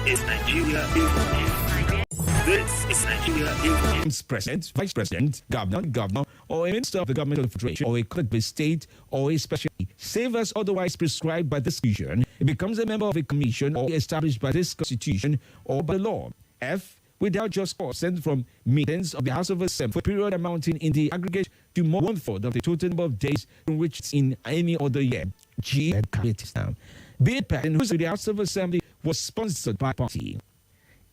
is Nigeria Evening. This is Nigeria Evening. President, vice president, governor, or a minister of the government of the federation, or a collective state, or a special, save as otherwise prescribed by this constitution, it becomes a member of a commission or established by this constitution or by law. F, without just cause, sent from meetings of the House of Assembly for a period amounting in the aggregate to more than 1/3 of the total number of days in which it's in any other year. G, be it person whose the House of Assembly was sponsored by party.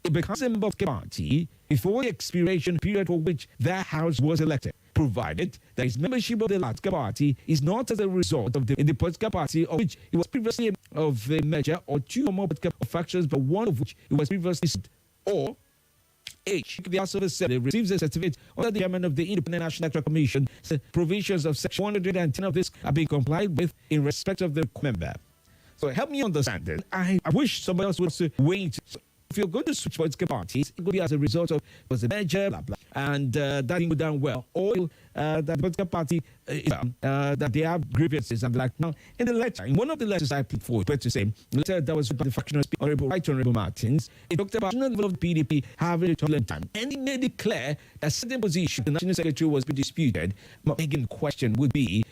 It becomes a member of the party before the expiration period for which that house was elected, provided that his membership of the political party is not as a result of the political party of which he was previously of a merger or two or more political factions, but one of which he was previously, or H, the House of Assembly receives a certificate under the chairman of the Independent National Electoral Commission. The provisions of Section 110 of this are being complied with in respect of the member. So help me understand it. I wish somebody else would wait. If you're going to switch political parties, it could be as a result of was a merger, blah blah, and that didn't go down well, or that the political party that they have grievances and like now. In the letter, in one of the letters I put forward, to say the letter that was by the factional speaker, Honorable Martins, it talked about the level of the PDP having a tolerant time, and he made it clear that certain positions the national secretary was being disputed. My main question would be,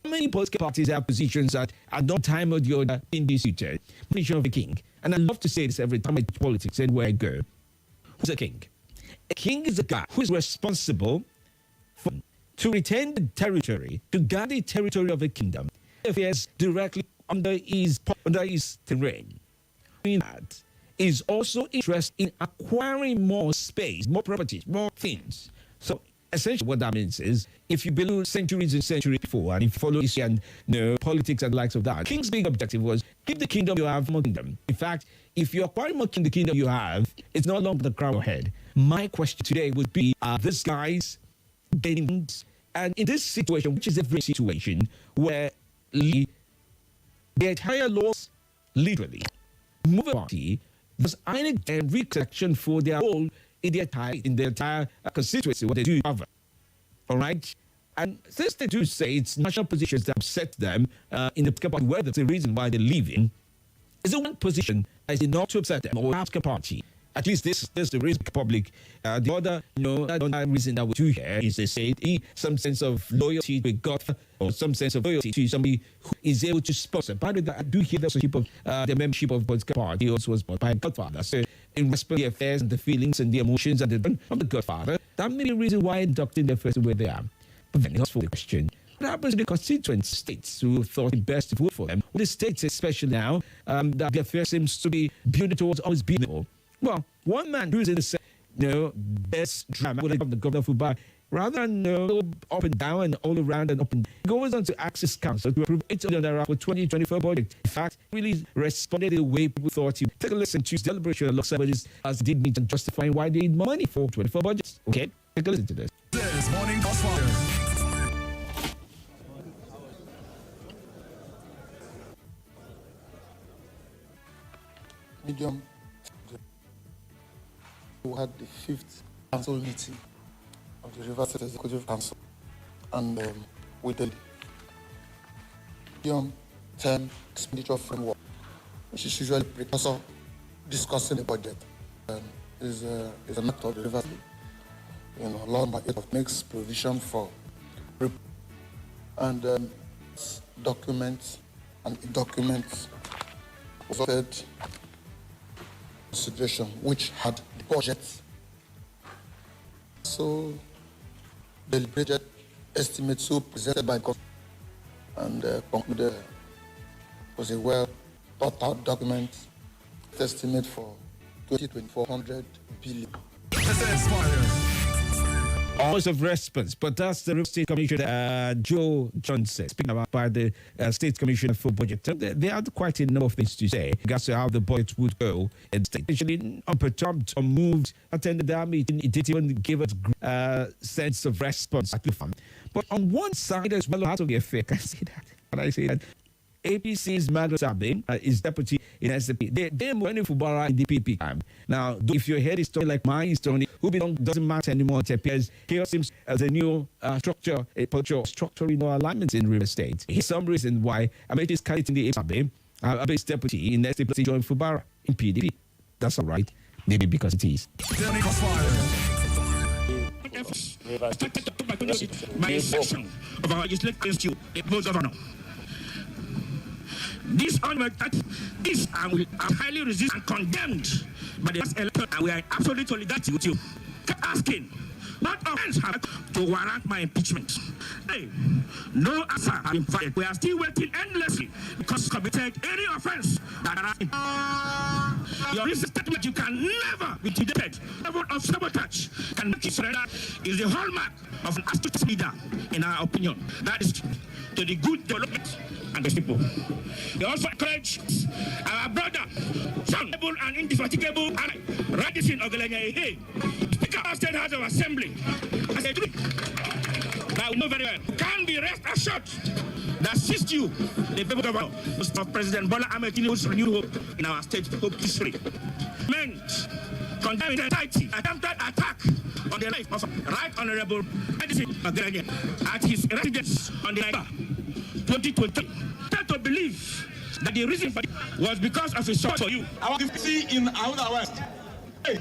how many political parties have positions that at no time or the other being disputed? Position of the king. And I love to say this every time I do politics and where I go. Who's a king? A king is a guy who is responsible to retain the territory, to guard the territory of a kingdom. Affairs directly under his terrain. That is also interested in acquiring more space, more properties, more things. So essentially what that means is, if you belong centuries and centuries before, and if you follow history and politics and the likes of that, King's big objective was keep the kingdom you have, more kingdom. In fact, if you acquire more the kingdom you have, it's no longer the crown ahead. My question today would be, are these guys getting, and in this situation, which is every situation where the entire laws literally move a party, there's any recollection for their role in the entire constituency, what they do cover. All right? And since they do say it's national positions that upset them in the political party, where that's the reason why they're leaving, is it one position that is enough to upset them or have a party? At least this is the reason public. The other, another reason that we do here is they say some sense of loyalty to God or some sense of loyalty to somebody who is able to sponsor. By the way, I do hear the membership of political party also was bought by a godfather. So in respect to the affairs and the feelings and the emotions and of the godfather, that may be a reason why inducting the first where they are. But then it's for the question. What happens to the constituent states who thought it best to vote for them? Well, the states, especially now, that the affair seems to be building towards always being more. Well, one man who's in the best drama of the governor of Abuja, rather than up and down and all around and up and goes on to Access Council to approve $8 million for 2024 budget. In fact, really responded the way people thought. You take a listen to his deliberation alongside with this, as did meet and justifying why they need more money for 24 budgets. Okay, take a listen to this. This morning Crossfire. Medium. We had the 5th council meeting of the River State Executive Council, and with the medium term expenditure framework, which is usually precursor discussing the budget, is an act of the River State, law number 8 of makes provision for and documents was consideration which had the budget. So the budget estimates so presented by government and concluded was a well thought out document estimate for 2024 $100 billion. Always of response, but that's the State Commissioner Joe Johnson speaking about by the State Commissioner for Budget. They had quite a number of things to say regards to how the budget would go. And state actually unperturbed or moved attended that meeting. It didn't even give us a sense of response. But on one side as well, out of the affair, can I say that? Can I say that? APC's Margaret Sabe is deputy in SDP. They're running for Barra in the PP time. Now, if you hear a story like my story, who belong doesn't matter anymore. It appears here seems as a new structure, a cultural structural alignment in real estate. Here's some reason why America's candidate in the APC, Abe's deputy in SDP joined Fubara in PDP. That's all right. Maybe because it is. Morning Crossfire. By section of our legislative institute, the post of honor. This honor is and we are highly resisted and condemned by the last election, and we are in absolute solidarity with you. Keep asking, what offense have to warrant my impeachment? Hey, no answer has been provided. We are still waiting endlessly because committed any offense that are your recent statement, you can never be intimidated. Level of sabotage can make you surrender is the hallmark of an astute leader, in our opinion. That is to the good development and the people. We also encourage our brother, son, able and indefatigable Radisson Ogelenya, Speaker of State House of Assembly, as a that we know very well, can be rest assured that assist you, the people governor of President Bola Ahmed Tinubu's renewed hope in our state hope history. Meant condemning the attempted attack on the life of Right Honorable Radisson Ogelenya at his residence on the 2020. Tend to believe that the reason for it was because of his support for you. I want to see in Abuja West. Hey,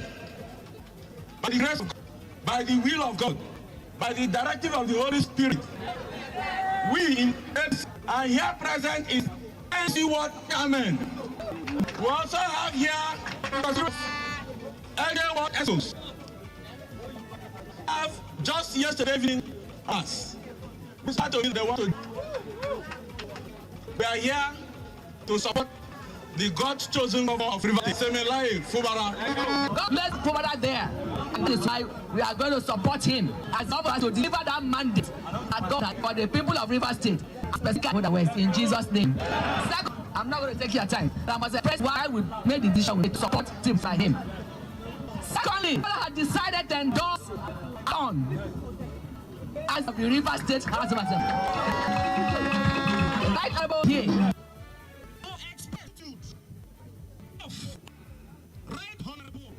by the grace of God, by the will of God, by the directive of the Holy Spirit, we in are here present in NC Ward. Amen. We also have here Elder Ward Essence. Have just yesterday evening us. We started they want to. We are here to support the God-chosen governor of River State, Fubara. God bless Fubara there. And that is why we are going to support him as governor to deliver that mandate that God has for the people of River State, especially the West, in Jesus' name. Second, I'm not going to take your time. I must express why we made the decision to support him by him. Secondly, God has decided to endorse on as of the River State House of Assembly. Right about here. No expected of Right Honorable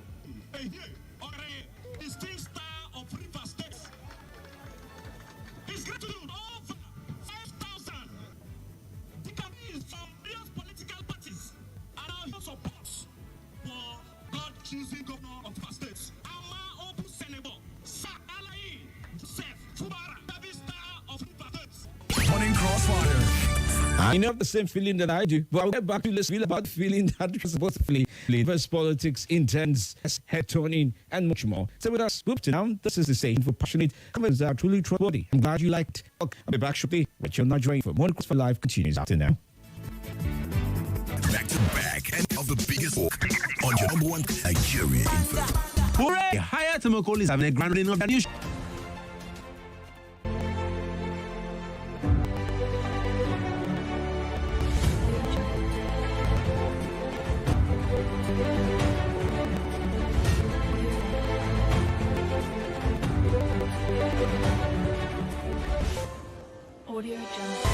or a distinct star of River State. His gratitude over 5,000 declarees from various political parties and our your support for God choosing governor of River State. Ama Obu Senegal, Sir Alayi Joseph Fubara, the star of River State. Morning Crossfire. I know the same feeling that I do, but I'll get back to this feel about the feeling that you're supposed to feel. First politics, intense, head-turning, and much more. So with us, whoop down, this is the station for passionate comments that are truly trustworthy. I'm glad you liked. I'll be back shortly, but you're not joining for Morning Crossfire Live continues after now. Back to back and of the biggest on your number one Nigeria info. Hooray! Higher Tomokoli is having a grand reading of the news. Audio Jungle.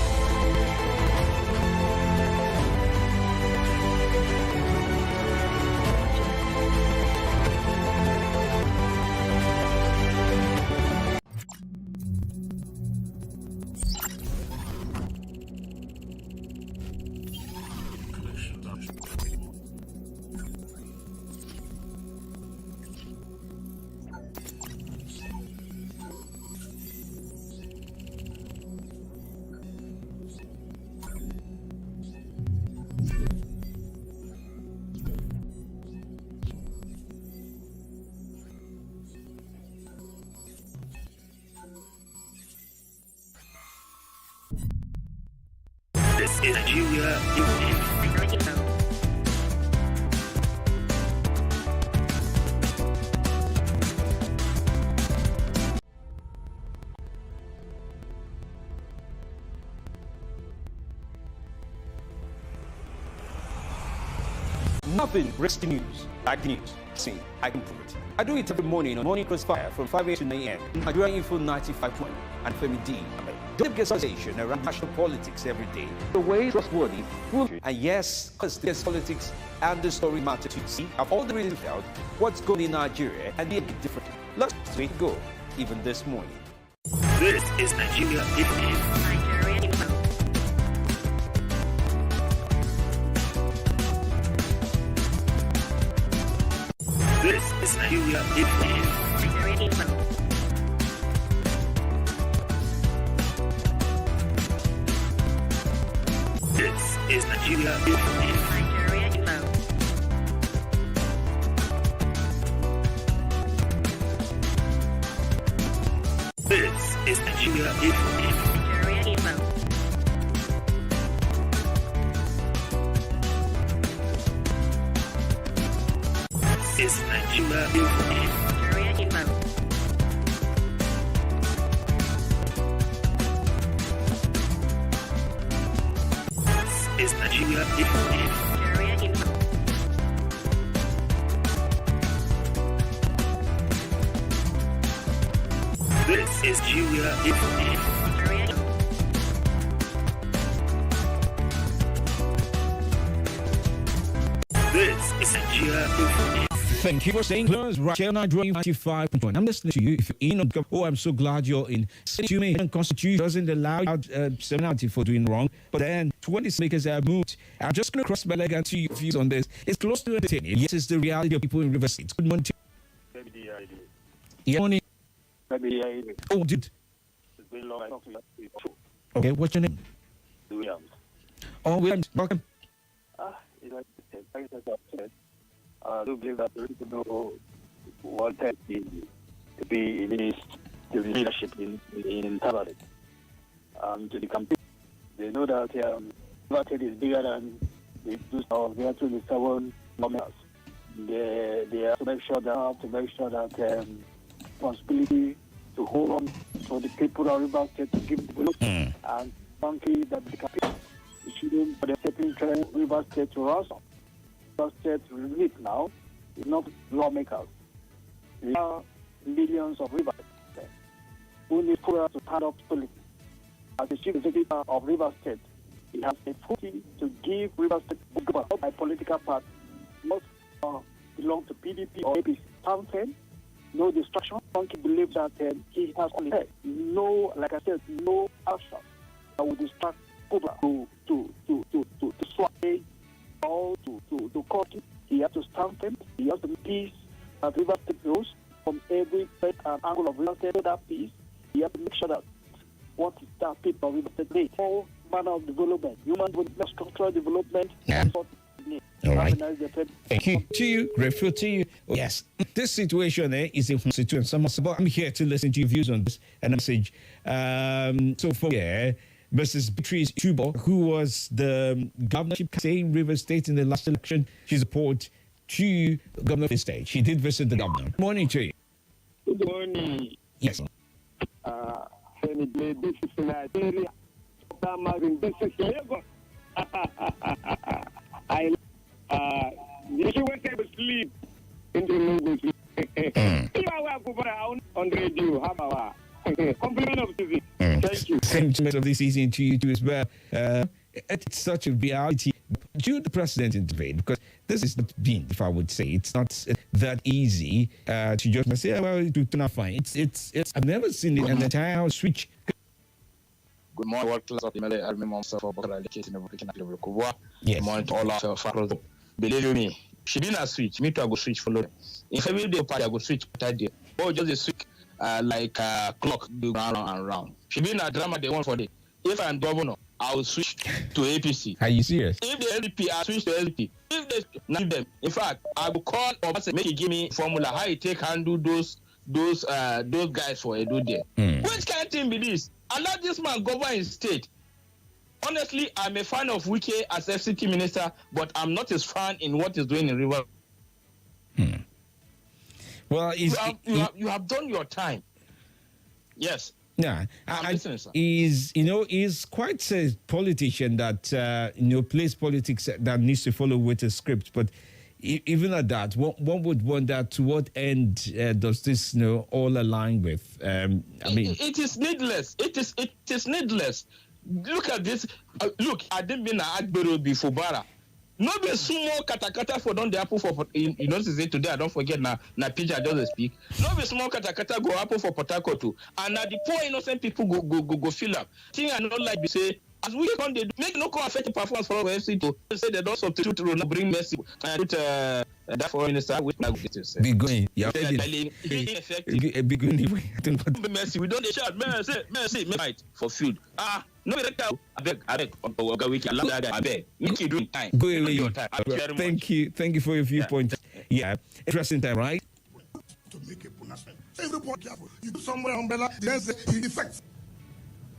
This is Nigeria Info. Nothing breaks the news like the news. See, I can prove it. I do it every morning on Morning Crossfire from 5 a.m. to 9 a.m. Nigeria Info 95.1 and Femi D. Don't get association around national politics every day. The way trustworthy, full, and yes, because there's politics and the story matter to see. I've already really felt what's going on in Nigeria and be a bit different. Let's straight go, even this morning. This is Nigeria Info. Nigeria Info. is Nigeria Info. This is Nigeria Info. This is Nigeria Info. This is Nigeria Info. This is Nigeria Info. This is Nigeria Info. This is Nigeria Info. Thank you for staying close. Right here, Nigeria 95.1. I'm listening to you. If you're in on, oh, I'm so glad you're in. You may the Constitution doesn't allow seminarity for doing wrong, but then 20 makers have moved. I'm just going to cross my leg and see your views on this. It's close to entertaining. Yes, it's the reality of people in River State. Good morning to you. Yeah, morning. Oh, dude. Okay, what's your name? Williams. Oh, Williams, welcome. I do believe that the people wanted to be in the leadership in Tabaret. To the campaign, they know that Tabaret is bigger than the 27 members. They have to make sure that responsibility to hold on to the people of River State to give development and frankly that the campaign shouldn't for the stepping train River State to ransom. River State relief now is not lawmakers. There are millions of River State who need for us to stand up to politics. As the chief executive of River State, he has a duty to give River State government by political party, not belong to PDP or APC. Something, no distraction. Funky believes that he has only said no, like I said, no action that will distract people to sway or to court. He has to stand firm. He has to be peace that River State rules from every side and angle of River State. That peace, he has to make sure that what is that people of River State need all manner of development, human development, structural development. Yeah. All right. Thank you. To you. Grateful to you. Yes. This situation is a situation. But I'm here to listen to your views on this and a message. So for Mrs. Beatrice Chubo, who was the governorship saying River State in the last election, she support to Governor of the state. She did visit the governor. Good morning to you. Good morning. Yes. Femi, this is Nigeria. This is Lagos. You went to sleep in the Lagos. On radio, how about compliment of the season. Thank you. Compliment of the season to you too as well. It's such a reality. Do the president intervene? Because this is not being, if I would say, it's not that easy to just say, well, it's not fine. It's. I've never seen an entire house switch. Good morning, world class of the Malay Army Monster for Bakara located in Burkina Faso. Yes. Good morning to all our fellows. Believe me, she didn't a switch. Me too, I go switch follow them. If every day party, I go switch party. Or just a switch like a clock, do round and round. She been a drama they want for day. If I'm governor, I will switch to APC. Are you serious? If the LDP, I switch to LDP. If they not them, in fact, I will call or make you give me formula how you take handle those guys for Edo there. Which kind of thing be this? Allow this man govern his state. Honestly, I'm a fan of Wike as FCT minister, but I'm not as fan in what he's doing in River. Well, you have done your time. Yes. Yeah, he's quite a politician that plays politics that needs to follow with a script. But even at that, one would wonder to what end does this all align with? It is needless. It is needless. Look at this. Look, I didn't mean Agbero before Bara. No be small katakata for don the apple for say today I don't forget na picture I just speak. No be small katakata go apple for Port Harcourt too. And the poor innocent people go fill up. Thing I don't like be say as we come they make no come affect the performance for FC to say they don't substitute Ronaldo bring Messi and that foreign minister, which I going to say. Be going. Yeah. Be going. Mercy, we don't shout mercy, right for food. No, I beg. I beg. Make you do time. Go away. Thank you for your viewpoint. Yeah. Interesting time, right? To make a pronouncement. Everybody careful. You do somewhere umbrella, the answer is effects.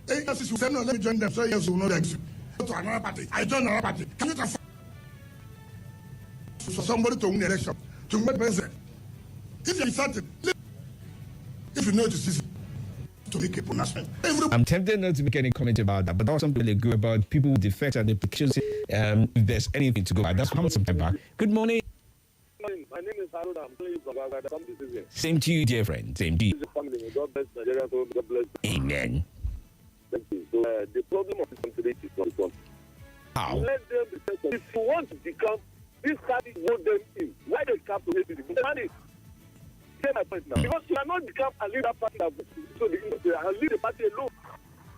Yes, you say no, let me join them. So yes, you know that. Go to another party. I join another party. Can you transfer for somebody to win the election, to make president? If you decide, if you know the system, to make a pronouncement. I'm tempted not to make any comment about that, but that's something really good about people with defects and implications. If there's anything to go by, that's how much some time back. Good morning. My name is Harold. I'm calling from Abuja. Same to you, dear friend. Same to you. God bless Nigeria. God bless. Amen. Thank you. So the problem of this country is not one. How? Let them be tested. If you want to become this party, vote them in. Why they come to hate it? Money. Say my point now. Because you cannot become a leader party that so the lead the party alone.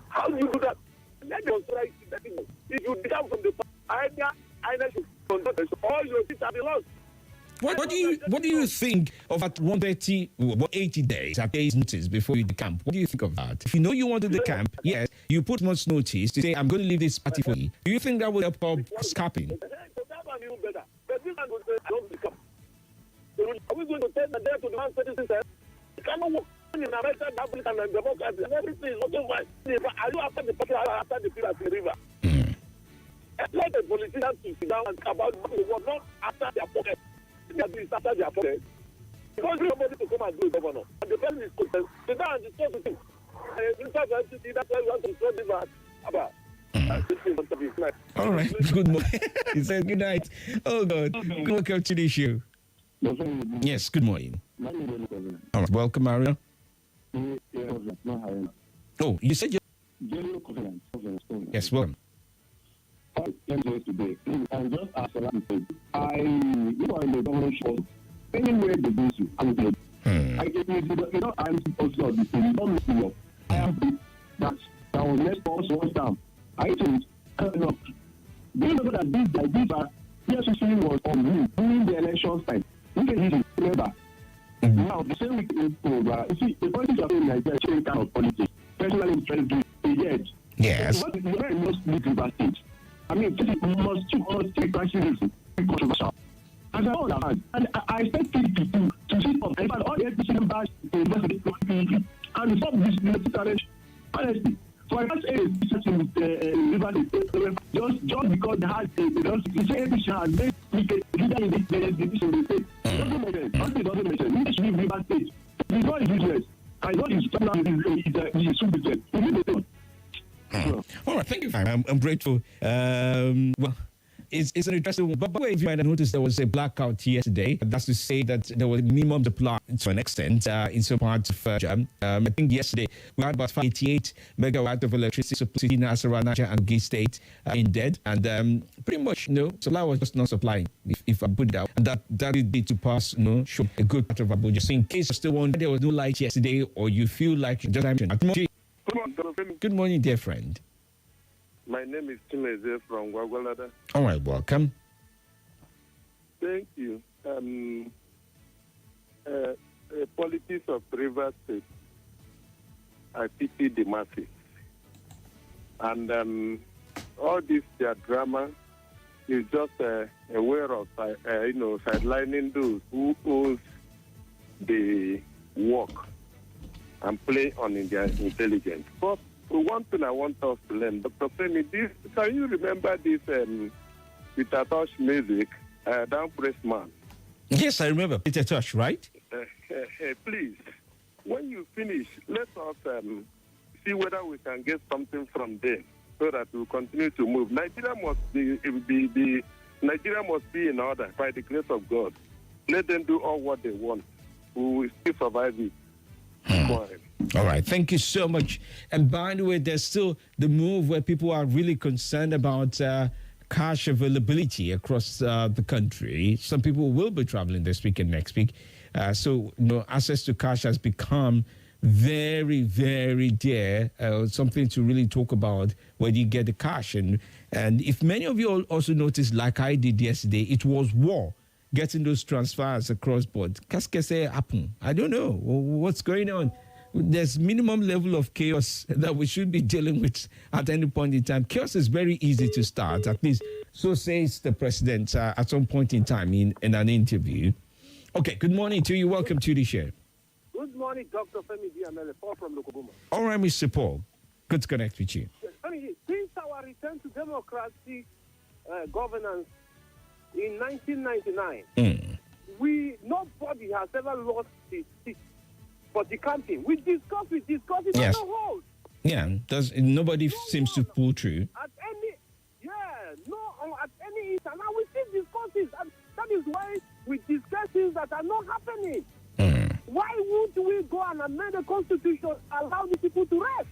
How do you do that? Let them try that. If you become from the party, either should conduct all your seats are lost. What do you think of that 80 days at days notice before you decamp? What do you think of that? If you know you want to decamp, yes, you put much notice to say, I'm going to leave this party for you. Do you think that will help scapping? That one even better. But this one will say, I don't decamp. Are we going to tell the day to the man citizen? You cannot work in America, Africa, and democracy, and everything is working fine. Are you after the party, after the people at the river? Let the politicians to sit down and about what they want, not after their pocket. After their pocket. Because nobody to come and do the governor. And the person is content. Sit down and discuss with him. That's why we want to throw this back. All right. Good morning. He said good night. Oh, God. Welcome to the show. Yes, good morning. All right. Welcome, Mario. Oh, you said yes, welcome. Today. And just as I said, you are in the government show, anywhere they go to, I'm good. I get you know, I'm also of the same. Don't miss me up. I am that was next to us one time. I think, look, do you know that this idea, PSC was on me during the election time? You can remember. Now, the same week in October, you see, the politics of Nigeria is kind of politics. Personally, it's trying to do it. Yes. What is the very most legal stage? I mean, you must take crisis controversial. And I expect people to sit up and all the APC members to investigate and stop this challenge. Honestly, so I can't say just because they had the APC has made leader in the division of the state. It doesn't make sense. Honestly, it doesn't make sense. We should leave River State. It's not useless. I know it's subject. We need to all right, thank you. I'm grateful. Well, it's an interesting one. But by the way, if you might have noticed, there was a blackout yesterday. That's to say that there was minimum supply to an extent in some parts of I think yesterday we had about 88 megawatt of electricity supply in Nasarawa, Niger, and Gate State in dead. And pretty much, supply was just not supplying, if I put it out. And that did to pass, show a good part of Abuja. So in case you're still wondering, there was no light yesterday, or you feel like you just mentioned. Good morning, dear friend. My name is Timeze from Gwagwalada. All right, welcome. Thank you. Politics of River State, I pity the masses. And all this their drama is just a way of sidelining those who owes the work and play on their intelligence. But one thing I want us to learn, Dr. Femi, can you remember this Peter Tosh music, Down Press Man? Yes, I remember Peter Tosh, right? Please, when you finish, let us see whether we can get something from them so that we continue to move. Nigeria must be in order by the grace of God. Let them do all what they want. We will still survive it. All right, thank you so much. And by the way, there's still the move where people are really concerned about cash availability across the country. Some people will be traveling this week and next week. So, access to cash has become very, very dear, something to really talk about where you get the cash. And if many of you also noticed, like I did yesterday, it was war. getting those transfers across board. Qu'est-ce que c'est happen? I don't know what's going on. There's minimum level of chaos that we should be dealing with at any point in time. Chaos is very easy to start, at least so says the president at some point in time in an interview. Okay, good morning to you. Welcome to the show. Good morning, Dr. Femi D. Paul from Lokoboma. All right, Mr. Paul. Good to connect with you. Since our return to democratic governance in 1999, nobody has ever lost his seat for the campaign. We discuss it Yes. on the whole. Yeah, nobody seems to pull through. At any issue, and we still discuss it. And that is why we discuss things that are not happening. Why would we go and amend the constitution, allow the people to rest?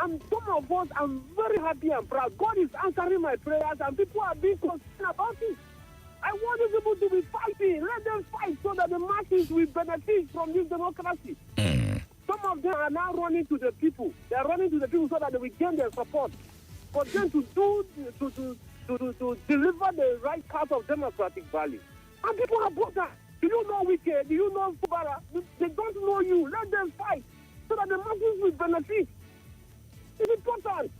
And some of us, I'm very happy and proud. God is answering my prayers, and people are being concerned about it. I want these people to be fighting. Let them fight so that the masses will benefit from this democracy. Some of them are now running to the people. They are running to the people so that they will gain their support. For them to deliver the right kind of democratic value. And people are both that. Do you know Wike? Do you know Fubara? They don't know you. Let them fight so that the masses will benefit. It's important.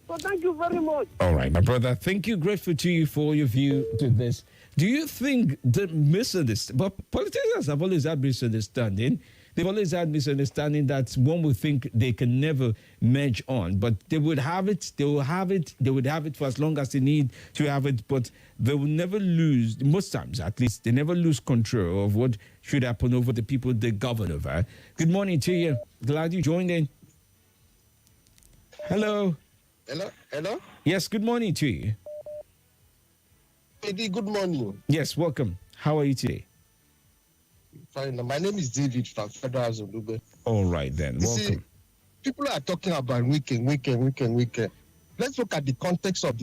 So thank you very much. All right, my brother. Thank you. Grateful to you for your view to this. Do you think the misunderstanding? But politicians have always had misunderstanding. They've always had misunderstanding that one would think they can never merge on, but they would have it. They will have it. They would have it for as long as they need to have it, but they will never lose. Most times, at least, they never lose control of what should happen over the people they govern over. Good morning to you. Glad you joined in. Hello. Hello? Yes, good morning to you. Eddie, good morning. Yes, welcome. How are you today? Fine. My name is David from Federal Zolube. All right, then. Welcome. See, people are talking about weekend. Let's look at the context of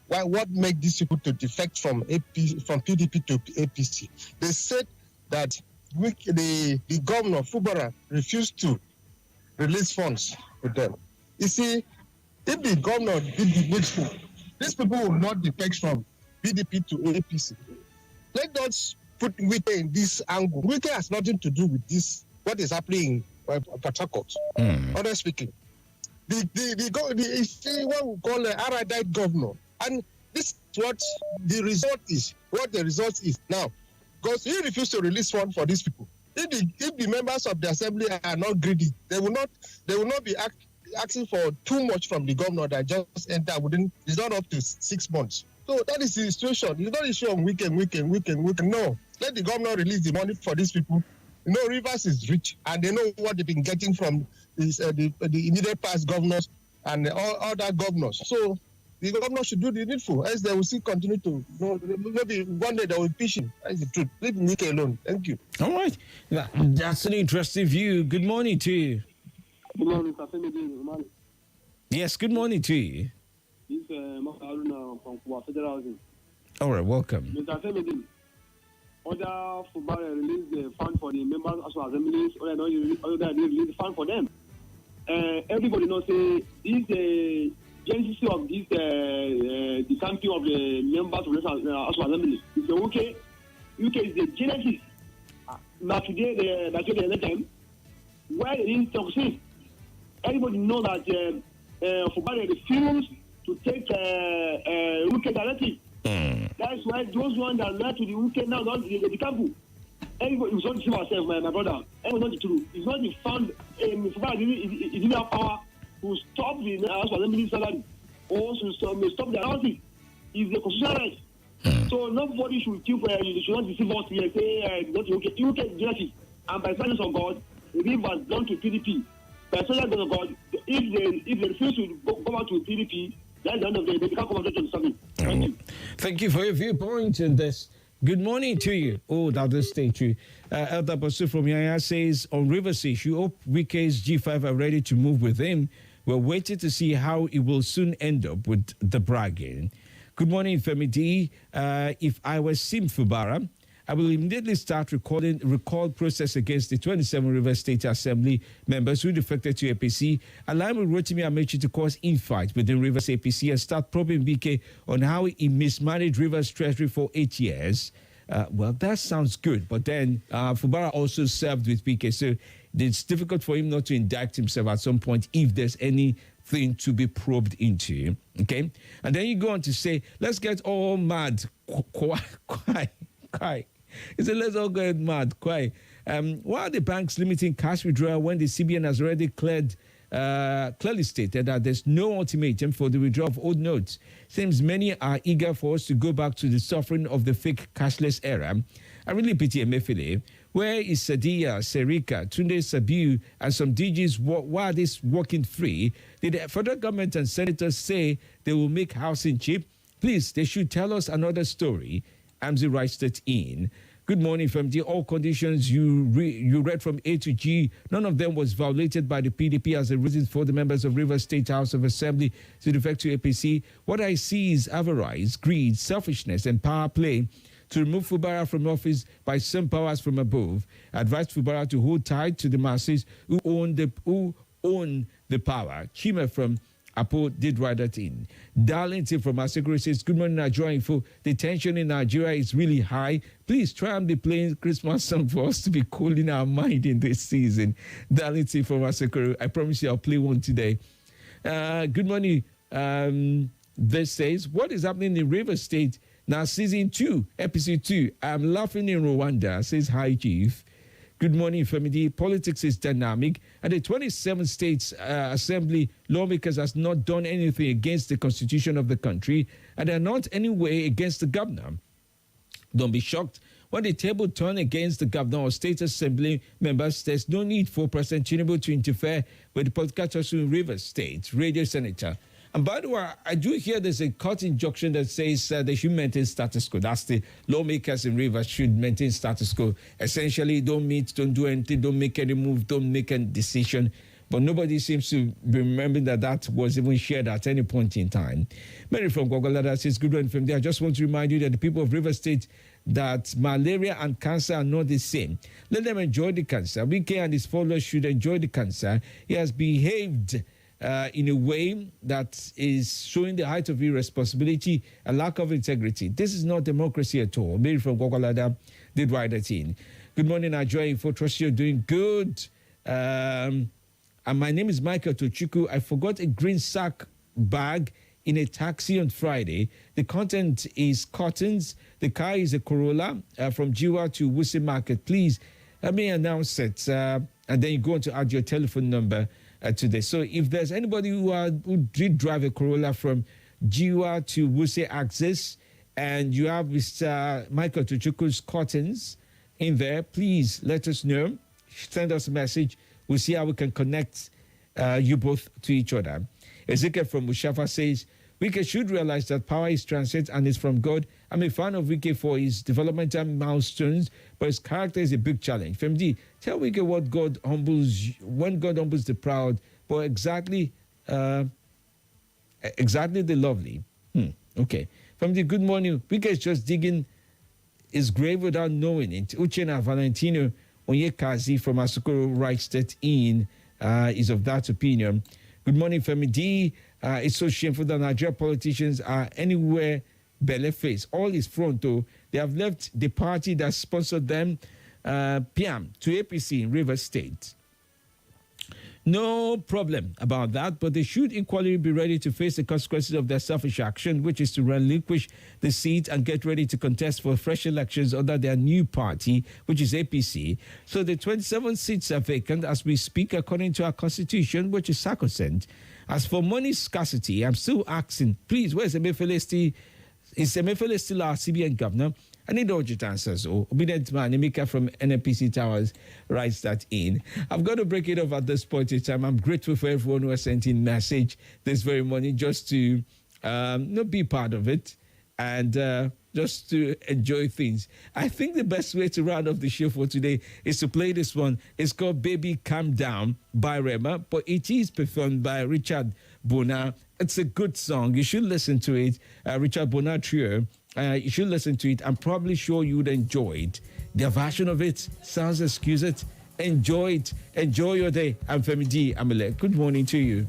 what made these people to defect from PDP to APC. They said that the governor, Fubara, refused to release funds to them. You see, if the governor did the needful, these people will not defect from PDP to APC. Let us put Wike in this angle. Wike has nothing to do with this, what is happening in Port Harcourt. Honestly speaking. What we call an erudite governor. And this is what the result is. What the result is now. Because he refused to release funds for these people. If the members of the assembly are not greedy, they will not be asking for too much from the governor that just entered within, it's not up to 6 months. So that is the situation. It's not issue of weekend. No. Let the governor release the money for these people. You know, Rivers is rich, and they know what they've been getting from the immediate past governors and all other governors. So the governor should do the needful, else they will still continue to, maybe one day they will pitch him. That's the truth. Leave Wike alone. Thank you. All right. That's an interesting view. Good morning to you. Good morning, Femi. Yes, good morning to you. This is Haruna from Federal Housing. All right, welcome. Mr. Femi, order for release the fund for the members of assemblies, or they release the fund for them. Everybody knows this genesis of this the campaign of the members of the assembly. It's the UK is the genesis. Now today, the time where it is succeed. Everybody knows that Fubara refused to take UK directive. That's why those ones that led to the UK now, not the camp. Everybody, we don't deceive ourselves, my brother. Everybody knows the truth. It's not the fund. Fubara didn't have power to stop the assembly salary or to stop the analysis. It's the constitutional right. So nobody should keep. Should not deceive us here. Say not UK directive. And by silence of God, the Rivers belong to PDP. By silence of God, if they refuse to go back to PDP, that's the end of the day. They can't come back to something. Thank you. Thank you for your viewpoint in this. Good morning to you. Oh, that does stay true. Elder Basu from Yaya says, on Rivers issue, hope Wike's G5 are ready to move with him. We're waiting to see how it will soon end up with the bragging. Good morning, Femi D. If I was Sim Fubara, I will immediately start recall process against the 27 Rivers State Assembly members who defected to APC, align with Rotimi Amechi to cause infight within Rivers APC and start probing BK on how he mismanaged Rivers Treasury for 8 years. Well, that sounds good, but then Fubara also served with BK, so it's difficult for him not to indict himself at some point if there's anything to be probed into. Okay? And then you go on to say, let's get all mad. Quite. He said, let's all get mad. Quite. Why are the banks limiting cash withdrawal when the CBN has already clearly stated that there's no ultimatum for the withdrawal of old notes? Seems many are eager for us to go back to the suffering of the fake cashless era. I really pity Emefiele. Where is Sadia, Serika, Tunde Sabiu, and some DGs? Why are they working free? Did the federal government and senators say they will make housing cheap? Please, they should tell us another story. Amzi writes that in. Good morning, from the all conditions you read from A to G, none of them was violated by the PDP as a reason for the members of Rivers State House of Assembly to defect to APC. What I see is avarice, greed, selfishness, and power play to remove Fubara from office by some powers from above. I advise Fubara to hold tight to the masses who own the power. Chima from Apo did write that in. Darlington from Aseguro says, good morning, Nigeria Info. The tension in Nigeria is really high. Please try and be playing Christmas song for us to be cooling our mind in this season. Darlington from Aseguro. I promise you I'll play one today. Good morning. This says, what is happening in River State? Now, season 2, episode 2. I'm laughing in Rwanda, says Hi Chief. Good morning, Femi. Politics is dynamic, and the 27 states assembly lawmakers has not done anything against the constitution of the country, and are not any way against the governor. Don't be shocked when the table turn against the governor or state assembly members. There's no need for President Tinubu to interfere with the political tussle in Rivers State. Radio Senator. And by the way, I do hear there's a court injunction that says they should maintain status quo. That's the lawmakers in Rivers should maintain status quo. Essentially, don't meet, don't do anything, don't make any move, don't make any decision. But nobody seems to be remembering that was even shared at any point in time. Mary from Gogolada says, good morning from there. I just want to remind you that the people of Rivers State, that malaria and cancer are not the same. Let them enjoy the cancer. Wike and his followers should enjoy the cancer. He has behaved in a way that is showing the height of irresponsibility and lack of integrity. This is not democracy at all. Mary from Gogolada did write that in. Good morning, Nigeria Info. Trust you're doing good. And my name is Michael Tochuku. I forgot a green sack bag in a taxi on Friday. The content is cottons. The car is a Corolla from Jiwa to Wuse Market. Please let me announce it. And then you go on to add your telephone number today. So if there's anybody who did drive a Corolla from Jiwa to Wuse Access, and you have Mr. Michael Tuchuku's cottons in there, please let us know. Send us a message. We'll see how we can connect you both to each other. Ezekiel from Mushafa says, Wike should realize that power is transient and is from God. I'm a fan of Wike for his developmental milestones, but his character is a big challenge. Femdi, tell Wike when God humbles the proud, but exactly the lovely. Okay. Femdi, good morning. Wike is just digging his grave without knowing it. Uchena Valentino Onyekazi from Asukoro writes that in is of that opinion. Good morning, Femi D. It's so shameful that Nigerian politicians are anywhere belly-faced. All is frontal. They have left the party that sponsored them, PM, to APC in Rivers State. No problem about that, but they should equally be ready to face the consequences of their selfish action, which is to relinquish the seat and get ready to contest for fresh elections under their new party, which is APC. So the 27 seats are vacant as we speak, according to our constitution, which is sacrosanct. As for money scarcity, I'm still asking, please, where's Emefiele still? Is Emefiele still our CBN governor? I need urgent answers. Obedient man, Emeka from NNPC Towers writes that in. I've got to break it off at this point in time. I'm grateful for everyone who has sent in message this very morning just to not be part of it and just to enjoy things. I think the best way to round off the show for today is to play this one. It's called Baby Calm Down by Rema, but it is performed by Richard Bona. It's a good song. You should listen to it. Richard Bona Trio You should listen to it. I'm probably sure you would enjoy it. Their version of it sounds exquisite. Enjoy it. Enjoy your day. I'm Femi D. Amele. Good morning to you.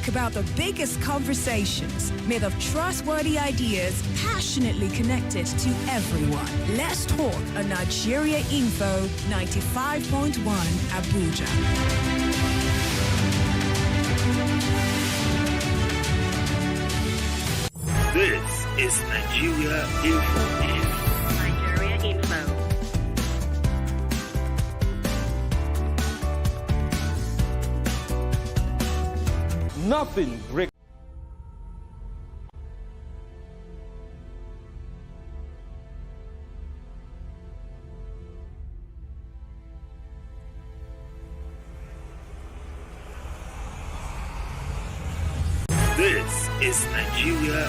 About the biggest conversations made of trustworthy ideas passionately connected to everyone. Let's talk on Nigeria Info 95.1 Abuja. This is Nigeria Info. Nigeria Info. Nothing breaks. This is Nigeria